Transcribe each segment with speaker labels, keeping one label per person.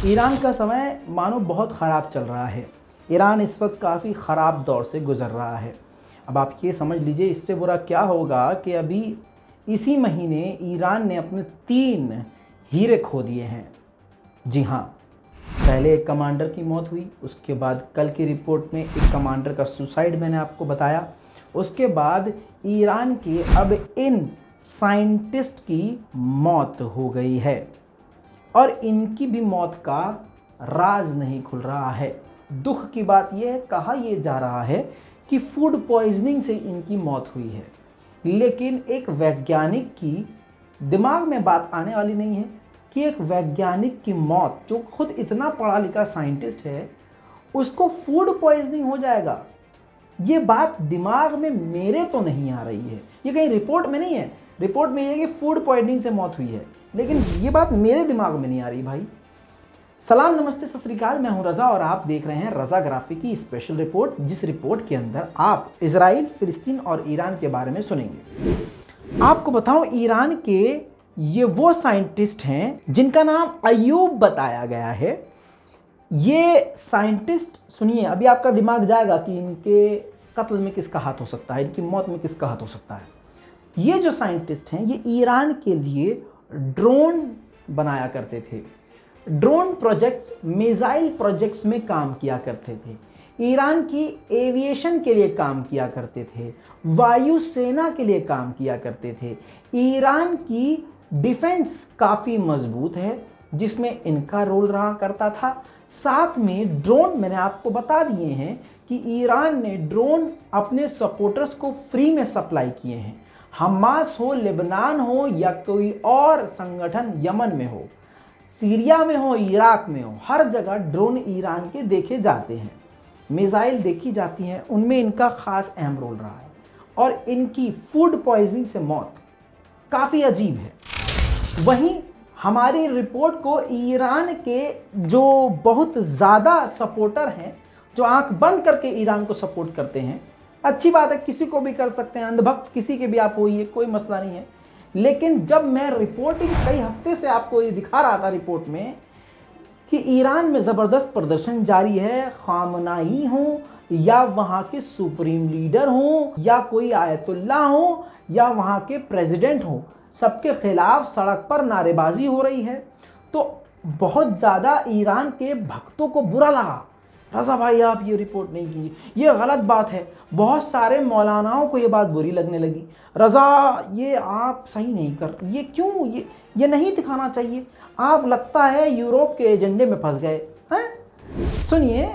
Speaker 1: Iran का समय मानो बहुत ख़राब चल रहा है। ईरान इस वक्त काफ़ी ख़राब दौर से गुज़र रहा है। अब आप ये समझ लीजिए इससे बुरा क्या होगा कि अभी इसी महीने ईरान ने अपने 3 हीरे खो दिए हैं। जी हाँ, पहले एक कमांडर की मौत हुई, उसके बाद कल की रिपोर्ट में एक कमांडर का सुसाइड मैंने आपको बताया। उसके बाद ईरान के अब इन साइंटिस्ट की मौत हो गई है और इनकी भी मौत का राज नहीं खुल रहा है। दुख की बात यह है, कहा यह जा रहा है कि फूड पॉइजनिंग से इनकी मौत हुई है, लेकिन एक वैज्ञानिक की दिमाग में बात आने वाली नहीं है कि एक वैज्ञानिक की मौत, जो खुद इतना पढ़ा लिखा साइंटिस्ट है, उसको फूड पॉइजनिंग हो जाएगा। ये बात दिमाग में मेरे तो नहीं आ रही है। ये कहीं रिपोर्ट में नहीं है, रिपोर्ट में ये है कि फूड पॉइजनिंग से मौत हुई है, लेकिन ये बात मेरे दिमाग में नहीं आ रही भाई। सलाम, नमस्ते, सत श्री अकाल। मैं हूं रज़ा और आप देख रहे हैं रज़ा ग्राफी की स्पेशल रिपोर्ट, जिस रिपोर्ट के अंदर आप इजराइल, फिलिस्तीन और ईरान के बारे में सुनेंगे। आपको बताऊं, ईरान के ये वो साइंटिस्ट हैं जिनका नाम अयूब बताया गया है। ये साइंटिस्ट, सुनिए, अभी आपका दिमाग जाएगा कि इनके कत्ल में किसका हाथ हो सकता है, इनकी मौत में किसका हाथ हो सकता है। ये जो साइंटिस्ट हैं, ये ईरान के लिए ड्रोन बनाया करते थे, ड्रोन प्रोजेक्ट्स, मिसाइल प्रोजेक्ट्स में काम किया करते थे, ईरान की एविएशन के लिए काम किया करते थे, वायुसेना के लिए काम किया करते थे। ईरान की डिफेंस काफ़ी मजबूत है, जिसमें इनका रोल रहा करता था। साथ में ड्रोन, मैंने आपको बता दिए हैं कि ईरान ने ड्रोन अपने सपोर्टर्स को फ्री में सप्लाई किए हैं। हमास हो, लेबनान हो या कोई और संगठन यमन में हो, सीरिया में हो, इराक में हो, हर जगह ड्रोन ईरान के देखे जाते हैं, मिसाइल देखी जाती हैं, उनमें इनका खास अहम रोल रहा है। और इनकी फूड पॉइजनिंग से मौत काफ़ी अजीब है। वहीं हमारी रिपोर्ट को ईरान के जो बहुत ज़्यादा सपोर्टर हैं, जो आंख बंद करके ईरान को सपोर्ट करते हैं, अच्छी बात है, किसी को भी कर सकते हैं, अंधभक्त किसी के भी आप होइए, कोई मसला नहीं है। लेकिन जब मैं रिपोर्टिंग कई हफ्ते से आपको ये दिखा रहा था रिपोर्ट में कि ईरान में ज़बरदस्त प्रदर्शन जारी है, खामनाई हो या वहाँ के सुप्रीम लीडर हो या कोई आयतुल्ला हो या वहाँ के प्रेसिडेंट हो, सबके खिलाफ सड़क पर नारेबाजी हो रही है, तो बहुत ज़्यादा ईरान के भक्तों को बुरा लगा। रज़ा भाई, आप ये रिपोर्ट नहीं की, ये गलत बात है। बहुत सारे मौलानाओं को ये बात बुरी लगने लगी। रज़ा, ये आप सही नहीं कर, ये क्यों, ये नहीं दिखाना चाहिए, आप लगता है यूरोप के एजेंडे में फंस गए हैं। सुनिए,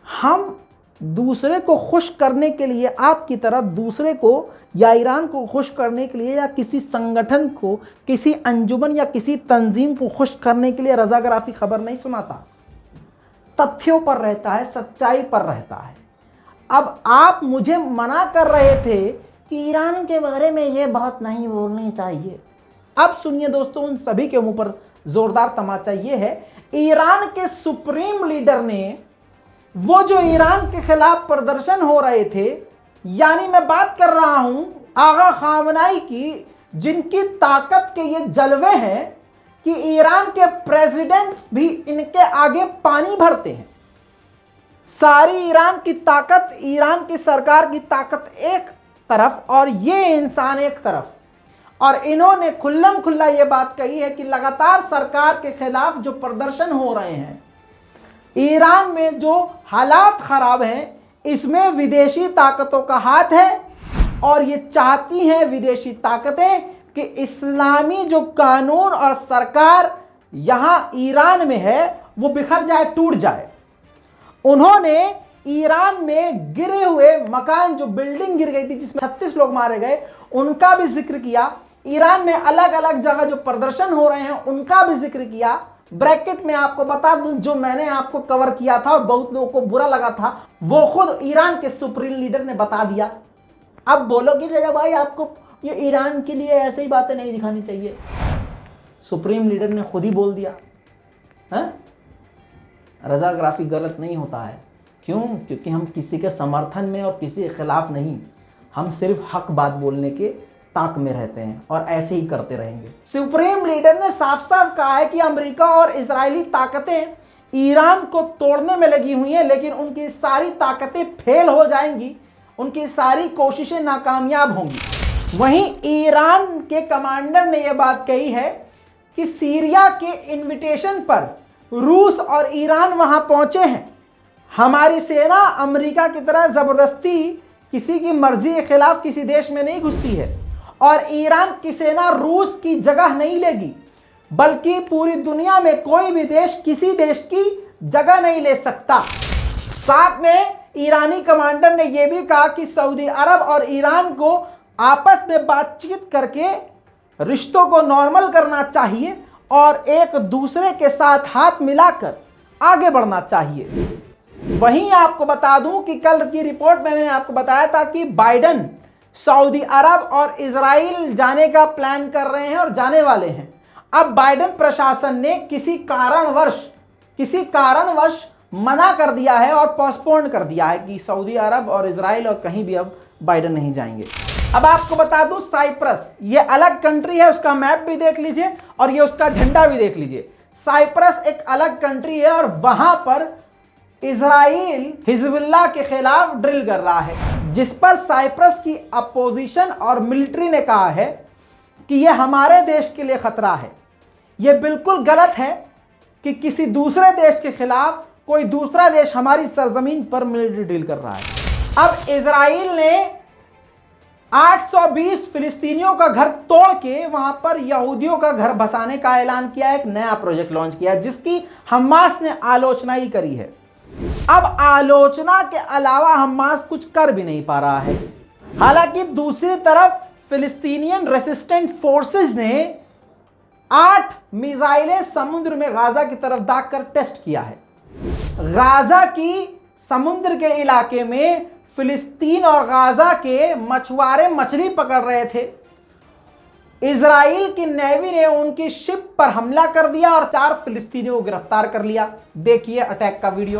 Speaker 1: हम दूसरे को खुश करने के लिए, आपकी तरह दूसरे को या ईरान को खुश करने के लिए या किसी संगठन को, किसी अंजुमन या किसी तंजीम को खुश करने के लिए रज़ा ग्राफी खबर नहीं सुनाता। तथ्यों पर रहता है, सच्चाई पर रहता है। अब आप मुझे मना कर रहे थे कि ईरान के बारे में ये बात नहीं बोलनी चाहिए। अब सुनिए दोस्तों, उन सभी के मुंह पर जोरदार तमाचा ये है, ईरान के सुप्रीम लीडर ने, वो जो ईरान के खिलाफ प्रदर्शन हो रहे थे, यानी मैं बात कर रहा हूं आगा खामनाई की, जिनकी ताकत के ये जलवे हैं कि ईरान के प्रेसिडेंट भी इनके आगे पानी भरते हैं। सारी ईरान की ताकत, ईरान की सरकार की ताकत एक तरफ और ये इंसान एक तरफ, और इन्होंने खुल्लम खुल्ला ये बात कही है कि लगातार सरकार के खिलाफ जो प्रदर्शन हो रहे हैं, ईरान में जो हालात खराब हैं, इसमें विदेशी ताकतों का हाथ है और ये चाहती हैं विदेशी ताकतें कि इस्लामी जो कानून और सरकार यहां ईरान में है वो बिखर जाए, टूट जाए। उन्होंने ईरान में गिरे हुए मकान, जो बिल्डिंग गिर गई थी जिसमें 36 लोग मारे गए, उनका भी जिक्र किया। ईरान में अलग अलग जगह जो प्रदर्शन हो रहे हैं उनका भी जिक्र किया। ब्रैकेट में आपको बता दूं, जो मैंने आपको कवर किया था और बहुत लोगों को बुरा लगा था, वो खुद ईरान के सुप्रीम लीडर ने बता दिया। अब बोलोगे रज़ा भाई, आपको ये ईरान के लिए ऐसे ही बातें नहीं दिखानी चाहिए। सुप्रीम लीडर ने खुद ही बोल दिया है। रज़ा ग्राफी गलत नहीं होता है। क्यों? क्योंकि हम किसी के समर्थन में और किसी के खिलाफ नहीं, हम सिर्फ हक बात बोलने के ताक में रहते हैं और ऐसे ही करते रहेंगे। सुप्रीम लीडर ने साफ साफ कहा है कि अमेरिका और इजरायली ताकतें ईरान को तोड़ने में लगी हुई हैं, लेकिन उनकी सारी ताकतें फेल हो जाएंगी, उनकी सारी कोशिशें नाकामयाब होंगी। वहीं ईरान के कमांडर ने यह बात कही है कि सीरिया के इनविटेशन पर रूस और ईरान वहां पहुंचे हैं। हमारी सेना अमेरिका की तरह जबरदस्ती किसी की मर्जी के खिलाफ किसी देश में नहीं घुसती है और ईरान की सेना रूस की जगह नहीं लेगी, बल्कि पूरी दुनिया में कोई भी देश किसी देश की जगह नहीं ले सकता। साथ में ईरानी कमांडर ने यह भी कहा कि सऊदी अरब और ईरान को आपस में बातचीत करके रिश्तों को नॉर्मल करना चाहिए और एक दूसरे के साथ हाथ मिलाकर आगे बढ़ना चाहिए। वहीं आपको बता दूं कि कल की रिपोर्ट में मैंने आपको बताया था कि बाइडेन सऊदी अरब और इजराइल जाने का प्लान कर रहे हैं और जाने वाले हैं। अब बाइडेन प्रशासन ने किसी कारणवश मना कर दिया है और पोस्टपोन कर दिया है कि सऊदी अरब और इजराइल और कहीं भी अब बाइडेन नहीं जाएंगे। अब आपको बता दूं, साइप्रस ये अलग कंट्री है, उसका मैप भी देख लीजिए और ये उसका झंडा भी देख लीजिए। साइप्रस एक अलग कंट्री है और वहां पर इजराइल हिजबुल्लाह के खिलाफ ड्रिल कर रहा है, जिस पर साइप्रस की अपोजिशन और मिलिट्री ने कहा है कि यह हमारे देश के लिए खतरा है। यह बिल्कुल गलत है कि किसी दूसरे देश के खिलाफ कोई दूसरा देश हमारी सरजमीन पर मिलिट्री ड्रिल कर रहा है। अब इजराइल ने 820 फिलिस्तीनियों का घर तोड़ के वहां पर यहूदियों का घर बसाने का ऐलान किया, एक नया प्रोजेक्ट लॉन्च किया जिसकी हमास ने आलोचना ही करी है। अब आलोचना के अलावा हमास कुछ कर भी नहीं पा रहा है। हालांकि दूसरी तरफ फिलिस्तीनियन रेसिस्टेंट फोर्सेस ने 8 मिसाइलें समुद्र में गाजा की तरफ दागकर टेस्ट किया है। गाजा की समुद्र के इलाके में फिलिस्तीन और गाजा के मछुआरे मछली पकड़ रहे थे। इजराइल की नेवी ने उनकी शिप पर हमला कर दिया और 4 फिलिस्तीनियों को गिरफ्तार कर लिया। देखिए अटैक का वीडियो।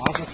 Speaker 2: 10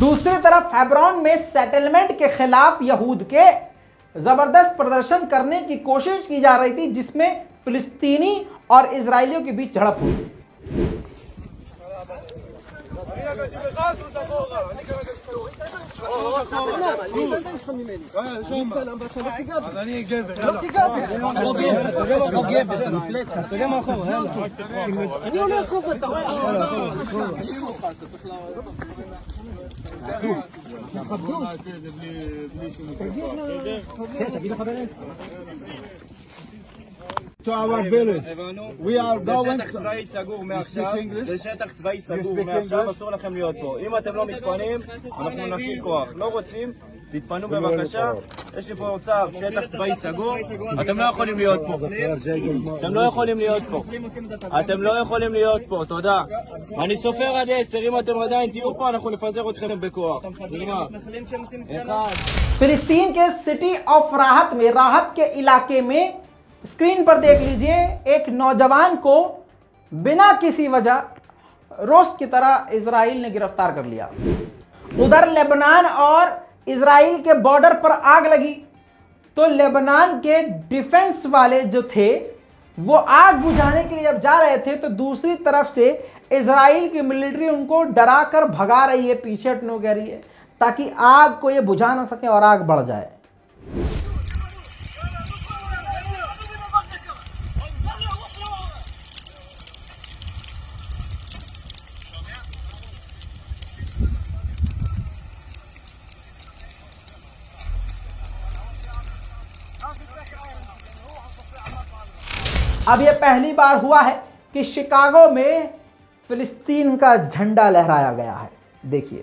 Speaker 1: दूसरी तरफ हेब्रोन में सेटलमेंट के खिलाफ यहूद के जबरदस्त प्रदर्शन करने की कोशिश की जा रही थी, जिसमें फिलिस्तीनी और इजरायलियों के बीच झड़प हुई।
Speaker 3: To our village. We are going
Speaker 2: זה שטח צבאי סגור מעכשיו, זה שטח צבאי סגור מעכשיו, אסור לכם להיות פה. אם אתם לא מתפנים, אנחנו נפעיל כוח. לא רוצים, תתפנו בבקשה. יש לי פה צו, שטח צבאי סגור, אתם לא יכולים להיות פה. אתם לא יכולים להיות פה. אתם לא יכולים להיות פה, תודה. אני סופר עד 10, אם אתם עדיין תהיו פה, אנחנו נפזר אתכם בכוח. נגמר.
Speaker 1: फिलिस्तीन के सिटी ऑफ राहत में, राहत के इलाके में स्क्रीन पर देख लीजिए, एक नौजवान को बिना किसी वजह रोज की तरह इजराइल ने गिरफ्तार कर लिया। उधर लेबनान और इजराइल के बॉर्डर पर आग लगी तो लेबनान के डिफेंस वाले जो थे वो आग बुझाने के लिए जब जा रहे थे तो दूसरी तरफ से इजराइल की मिलिट्री उनको डरा कर भगा रही है, पीछे हटने कह रही है ताकि आग को ये बुझा ना सके और आग बढ़ जाए। अब यह पहली बार हुआ है कि शिकागो में फिलिस्तीन का झंडा लहराया गया है। देखिए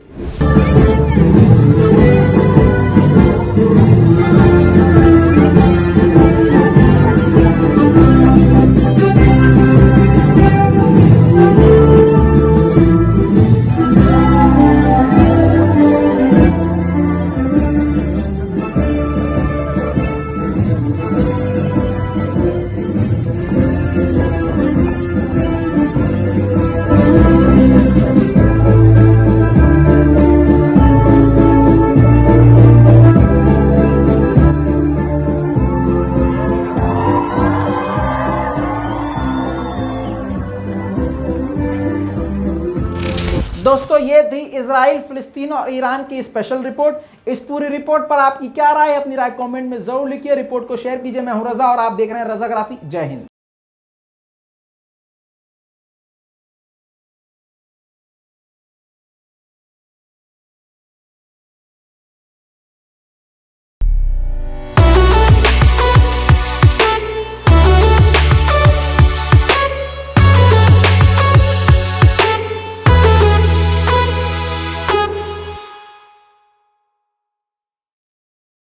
Speaker 1: दोस्तों ये थी इजराइल, फिलिस्तीन और ईरान की स्पेशल रिपोर्ट। इस पूरी रिपोर्ट पर आपकी क्या राय है? अपनी राय कमेंट में जरूर लिखिए, रिपोर्ट को शेयर कीजिए। मैं हूं रजा और आप देख रहे हैं रजाग्राफी। जय हिंद।